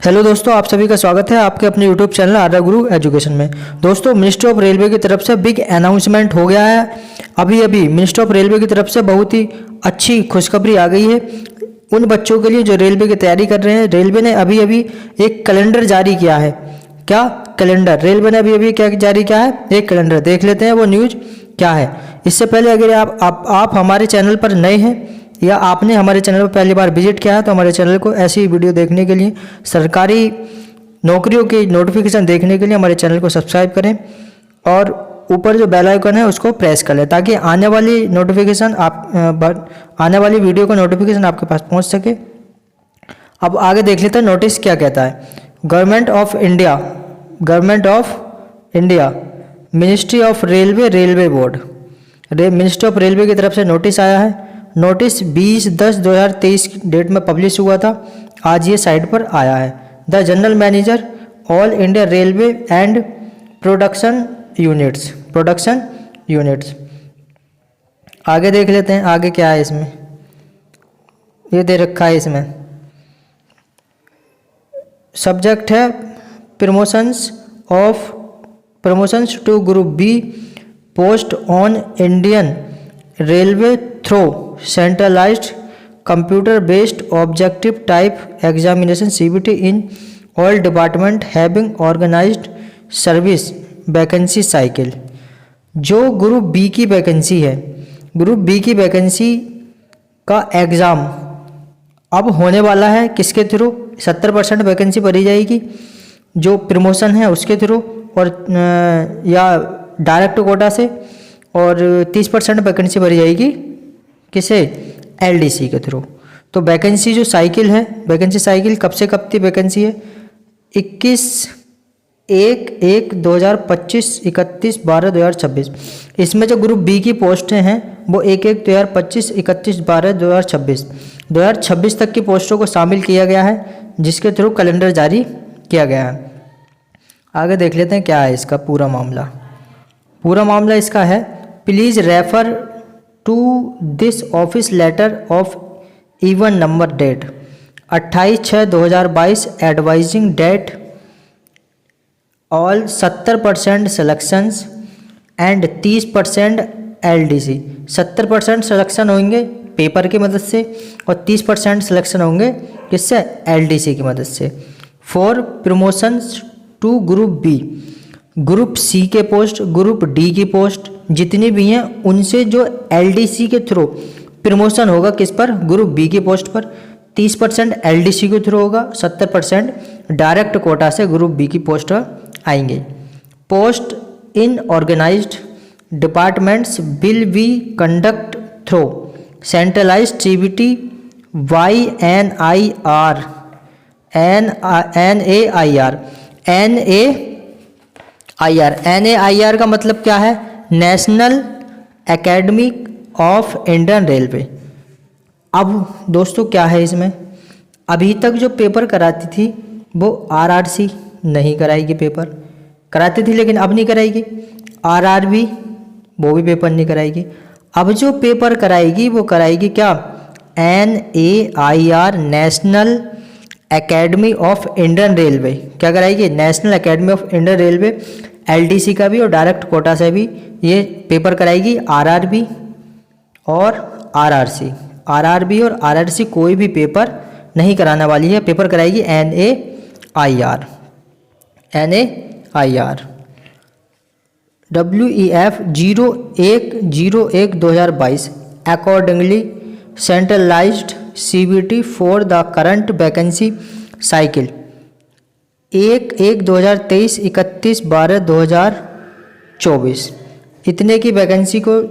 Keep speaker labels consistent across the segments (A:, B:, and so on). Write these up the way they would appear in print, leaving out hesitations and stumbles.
A: Hello दोस्तों, आप सभी का स्वागत है आपके अपने यूट्यूब चैनल आर्या गुरु एजुकेशन में। दोस्तों, मिनिस्ट्री ऑफ रेलवे की तरफ से बिग अनाउंसमेंट हो गया है। अभी मिनिस्ट्री ऑफ रेलवे की तरफ से बहुत ही अच्छी खुशखबरी आ गई है उन बच्चों के लिए जो रेलवे की तैयारी कर रहे हैं। रेलवे ने अभी एक कैलेंडर जारी किया है। क्या कैलेंडर? रेलवे ने अभी क्या जारी किया है? एक कैलेंडर। देख लेते हैं वो न्यूज क्या है। इससे पहले अगर आप हमारे चैनल पर नए हैं या आपने हमारे चैनल पर पहली बार विजिट किया है तो हमारे चैनल को ऐसी वीडियो देखने के लिए, सरकारी नौकरियों की नोटिफिकेशन देखने के लिए हमारे चैनल को सब्सक्राइब करें और ऊपर जो बेल आइकन है उसको प्रेस कर लें ताकि आने वाली वीडियो का नोटिफिकेशन आपके पास पहुंच सके। अब आगे देख लेते हैं नोटिस क्या कहता है। Government of India, ministry of railway, railway board, ministry of railway की तरफ से नोटिस आया है। नोटिस 20/10/2023 डेट में पब्लिश हुआ था। आज ये साइट पर आया है। The general manager all India railway and production units. आगे देख लेते हैं आगे क्या है इसमें। ये दे रखा है इसमें। सब्जेक्ट है promotions to group B post on Indian railway through centralised computer based objective type examination CBT in all department having organised service vacancy cycle. जो ग्रुप बी की वैकेंसी है, ग्रुप बी की वैकेंसी का exam अब होने वाला है। किसके थ्रू? 70% वैकेंसी भरी जाएगी जो प्रमोशन है उसके थ्रू और या डायरेक्ट कोटा से, और 30% वैकेंसी भरी जाएगी किसे? LDC के थ्रू। तो वैकेंसी जो साइकिल है, वैकेंसी साइकिल कब से कब तक वैकेंसी है? 21/1/2025, 31/12/2026। इसमें जो ग्रुप बी की पोस्टें हैं वो 1/1/2025, 31/12/2026 2026 तक की पोस्टों को शामिल किया गया है, जिसके थ्रू कैलेंडर जारी किया गया है। आगे देख लेते हैं क्या है इसका पूरा मामला इसका है। Please refer to this office letter of even number date 28/6/2022 advising date all 70% selections and 30% LDC। 70% selection होंगे पेपर की मदद से और 30% सिलेक्शन होंगे किससे? LDC की मदद से। For promotions to group B, group C के पोस्ट, ग्रुप डी की पोस्ट जितनी भी हैं उनसे जो LDC के थ्रू प्रमोशन होगा किस पर? ग्रुप बी की पोस्ट पर। 30% LDC के थ्रू होगा, 70% डायरेक्ट कोटा से ग्रुप बी की पोस्ट आएंगे। Post in organised departments will be conduct through centralised CBT NAIR का मतलब क्या है? National academy of Indian railway. अब दोस्तों क्या है इसमें, अभी तक जो पेपर कराती थी वो RRC नहीं कराएगी, पेपर कराती थी लेकिन अब नहीं कराएगी। RRB वो भी पेपर नहीं कराएगी। अब जो पेपर कराएगी वो कराएगी क्या? NAIR, national academy of Indian railway. क्या कराएगी? National academy of Indian railway. LDC का भी और डायरेक्ट कोटा से भी ये पेपर कराएगी। RRB और RRC और RRC कोई भी पेपर नहीं कराने वाली है, पेपर कराएगी NAIR। WEF 01/01/2022 accordingly centralised CBT for the current vacancy cycle 1/1/2023, 31/12/2024। इतने की वैकेंसी को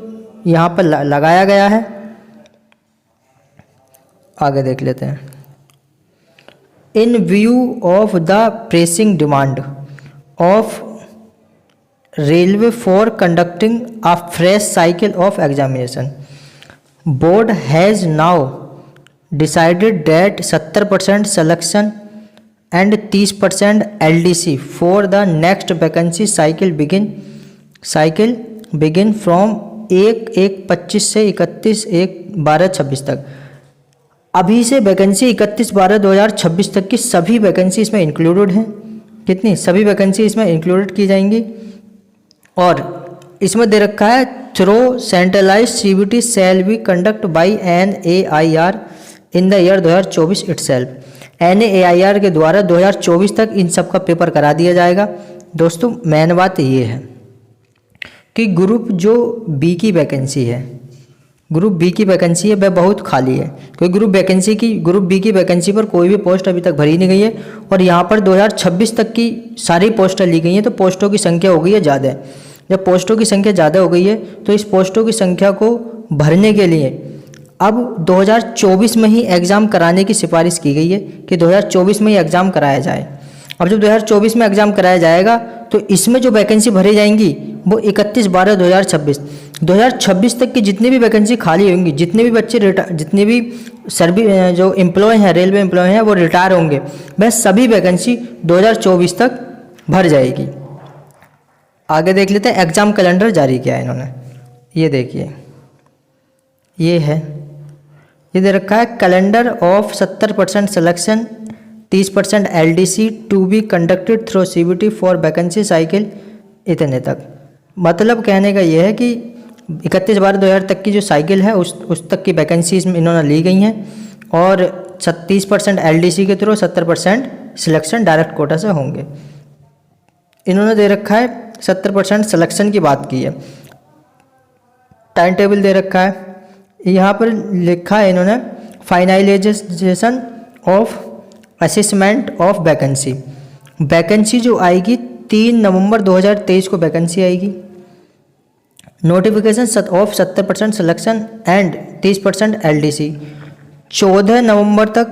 A: यहाँ पर लगाया गया है। आगे देख लेते हैं। इन view of the pressing demand of railway for conducting a fresh cycle of examination, board has now decided that 70% selection and 30% LDC for the next vacancy cycle begin from 1/1/25 से 31/12/26 तक। अभी से वैकेंसी 31/12/2026 तक की सभी वैकेंसी इसमें included हैं। कितनी? सभी वैकेंसी इसमें इंक्लूडेड की जाएंगी। और इसमें दे रखा है through centralise CBT shall be conduct by NAIR in the year 2024 itself. NAIR के द्वारा 2024 तक इन सब का पेपर करा दिया जाएगा। दोस्तों मेन बात ये है कि ग्रुप जो बी की वैकेंसी है, ग्रुप बी की वैकेंसी है वह बहुत खाली है, क्योंकि ग्रुप बी की वैकेंसी पर कोई भी पोस्ट अभी तक भरी नहीं गई है। और यहाँ पर 2026 तक की सारी पोस्टें ली गई हैं, तो पोस्टों की संख्या हो गई है ज़्यादा। जब पोस्टों की संख्या ज़्यादा हो गई है तो इस पोस्टों की संख्या को भरने के लिए अब 2024 में ही एग्ज़ाम कराने की सिफारिश की गई है कि 2024 में ही एग्ज़ाम कराया जाए। अब जब 2024 में एग्ज़ाम कराया जाएगा तो इसमें जो वैकेंसी भरी जाएंगी वो 31/12/2026 तक की जितनी भी वैकेंसी खाली होंगी, जितने भी बच्चे जितने भी जो एम्प्लॉय हैं, रेलवे एम्प्लॉय हैं, वो रिटायर होंगे, वह सभी वैकेंसी 2024 तक भर जाएगी। आगे देख लेते हैं एग्ज़ाम कैलेंडर जारी किया है इन्होंने। ये देखिए, ये है, ये दे रखा है calendar of 70% selection 30% LDC to be conducted through CBT for vacancy cycle इतने तक। मतलब कहने का ये है कि 31/12/2000 तक की जो साइकिल है उस तक की वैकेंसी इसमें इन्होंने ली गई हैं। और 30% LDC के थ्रू 70% सिलेक्शन डायरेक्ट कोटा से होंगे। इन्होंने दे रखा है 70% सिलेक्शन की बात की है। टाइम टेबल दे रखा है, यहाँ पर लिखा है इन्होंने finalisation of assessment of vacancy. Vacancy जो आएगी 3 नवंबर 2023 को वैकेंसी आएगी। Notification of 70% selection and 30% LDC 14 नवंबर तक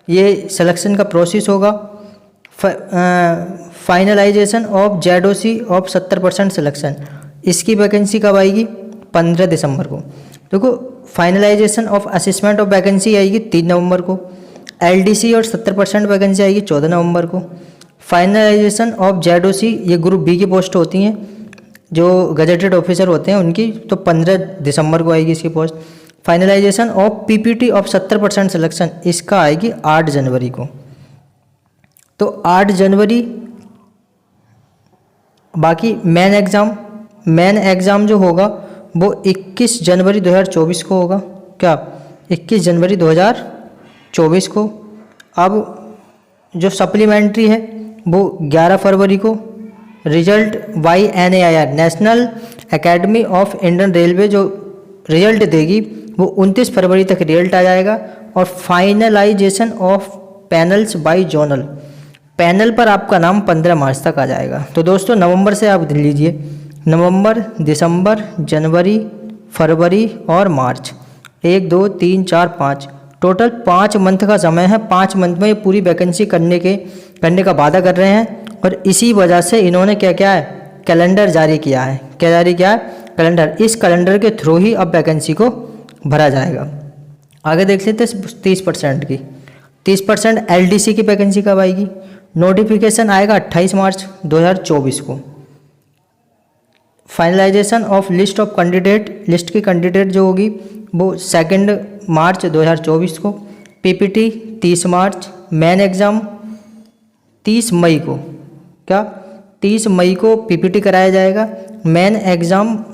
A: ये सिलेक्शन का प्रोसेस होगा। Finalisation of ZOC of 70% selection, इसकी वैकेंसी कब आएगी? 15 दिसंबर को। देखो, finalisation of assessment of vacancy आएगी 3 नवंबर को। LDC और 70% वैकेंसी आएगी 14 नवंबर को। फाइनलाइजेशन ऑफ ZOC, ये ग्रुप बी की पोस्ट होती हैं, जो गजेटेड ऑफिसर होते हैं उनकी, तो 15 दिसंबर को आएगी इसकी post. Finalisation of PPT of 70% selection, इसका आएगी 8 जनवरी को। तो 8 जनवरी। बाकी मेन एग्ज़ाम जो होगा वो 21 जनवरी 2024 को होगा। क्या? 21 जनवरी 2024 को। अब जो सप्लीमेंट्री है वो 11 फरवरी को। Result by NAIR national academy of Indian railway जो रिजल्ट देगी वो 29 फरवरी तक रिजल्ट आ जाएगा। और finalisation of panels by zonal, panel पर आपका नाम 15 मार्च तक आ जाएगा। तो दोस्तों नवंबर से आप लीजिए, नवंबर, दिसंबर, जनवरी, फरवरी और मार्च, 1 2 3 4 5, टोटल 5 मंथ का समय है। 5 मंथ में ये पूरी वैकेंसी करने का वादा कर रहे हैं। और इसी वजह से इन्होंने क्या किया है? कैलेंडर जारी किया है। क्या जारी किया है? कैलेंडर। इस कैलेंडर के थ्रू ही अब वैकेंसी को भरा जाएगा। आगे देख लेते हैं 30% की। 30% LDC की वैकेंसी कब आएगी? नोटिफिकेशन आएगा 28 मार्च 2024 को। Finalisation of list of candidate, list की कैंडिडेट जो होगी वो 2 मार्च 2024 को। PPT 30 मार्च, मेन एग्ज़ाम 30 मई को। क्या? 30 मई को PPT कराया जाएगा। मेन एग्ज़ाम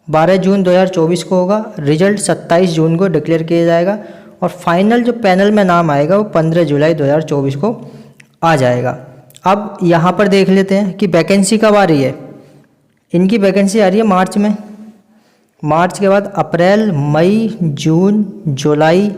A: 12 जून 2024 को होगा। रिजल्ट 27 जून को डिक्लेयर किया जाएगा। और फाइनल जो पैनल में नाम आएगा वो 15 जुलाई 2024 को आ जाएगा। अब यहाँ पर देख लेते हैं कि वैकेंसी कब आ रही है। इनकी वैकेंसी आ रही है मार्च में। मार्च के बाद अप्रैल, मई, जून, जुलाई,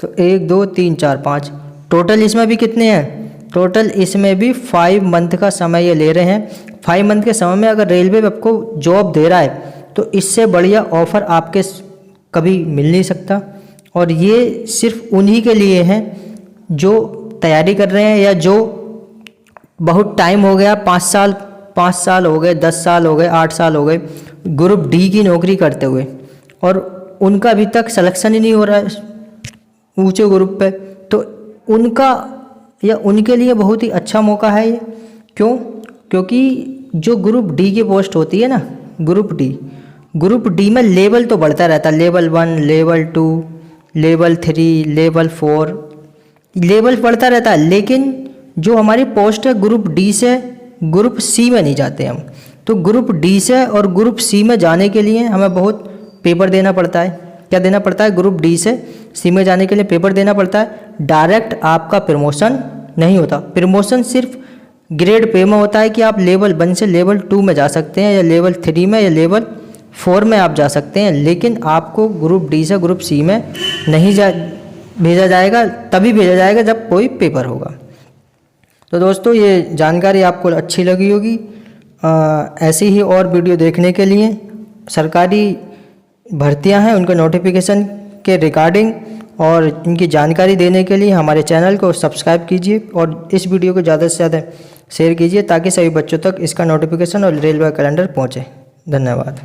A: तो 1 2 3 4 5, टोटल इसमें भी कितने हैं? टोटल इसमें भी 5 मंथ का समय ये ले रहे हैं। 5 मंथ के समय में अगर रेलवे आपको जॉब दे रहा है तो इससे बढ़िया ऑफ़र आपके कभी मिल नहीं सकता। और ये सिर्फ उन्हीं के लिए हैं जो तैयारी कर रहे हैं या जो बहुत टाइम हो गया, 5 साल हो गए, 10 साल हो गए, 8 साल हो गए ग्रुप डी की नौकरी करते हुए, और उनका अभी तक सिलेक्शन ही नहीं हो रहा है ऊंचे ग्रुप पे। तो उनका या उनके लिए बहुत ही अच्छा मौका है ये। क्यों? क्योंकि जो ग्रुप डी की पोस्ट होती है ना, ग्रुप डी, ग्रुप डी में लेवल तो बढ़ता रहता है, level 1, level 2, level 3, level 4, level बढ़ता रहता है, लेकिन जो हमारी पोस्ट है ग्रुप डी से ग्रुप सी में नहीं जाते हम। तो ग्रुप डी से और ग्रुप सी में जाने के लिए हमें बहुत पेपर देना पड़ता है। क्या देना पड़ता है? ग्रुप डी से सी में जाने के लिए पेपर देना पड़ता है। डायरेक्ट आपका प्रमोशन नहीं होता। प्रमोशन सिर्फ ग्रेड पे में होता है कि आप लेवल 1 से लेवल 2 में जा सकते हैं, या लेवल 3 में, या लेवल 4 में आप जा सकते हैं, लेकिन आपको ग्रुप डी से ग्रुप सी में नहीं भेजा जाएगा। तभी भेजा जाएगा जब कोई पेपर होगा। तो दोस्तों ये जानकारी आपको अच्छी लगी होगी। ऐसी ही और वीडियो देखने के लिए, सरकारी भर्तियां हैं उनके नोटिफिकेशन के रिगार्डिंग और इनकी जानकारी देने के लिए हमारे चैनल को सब्सक्राइब कीजिए और इस वीडियो को ज़्यादा से ज़्यादा शेयर कीजिए ताकि सभी बच्चों तक इसका नोटिफिकेशन और रेलवे कैलेंडर पहुँचे। धन्यवाद।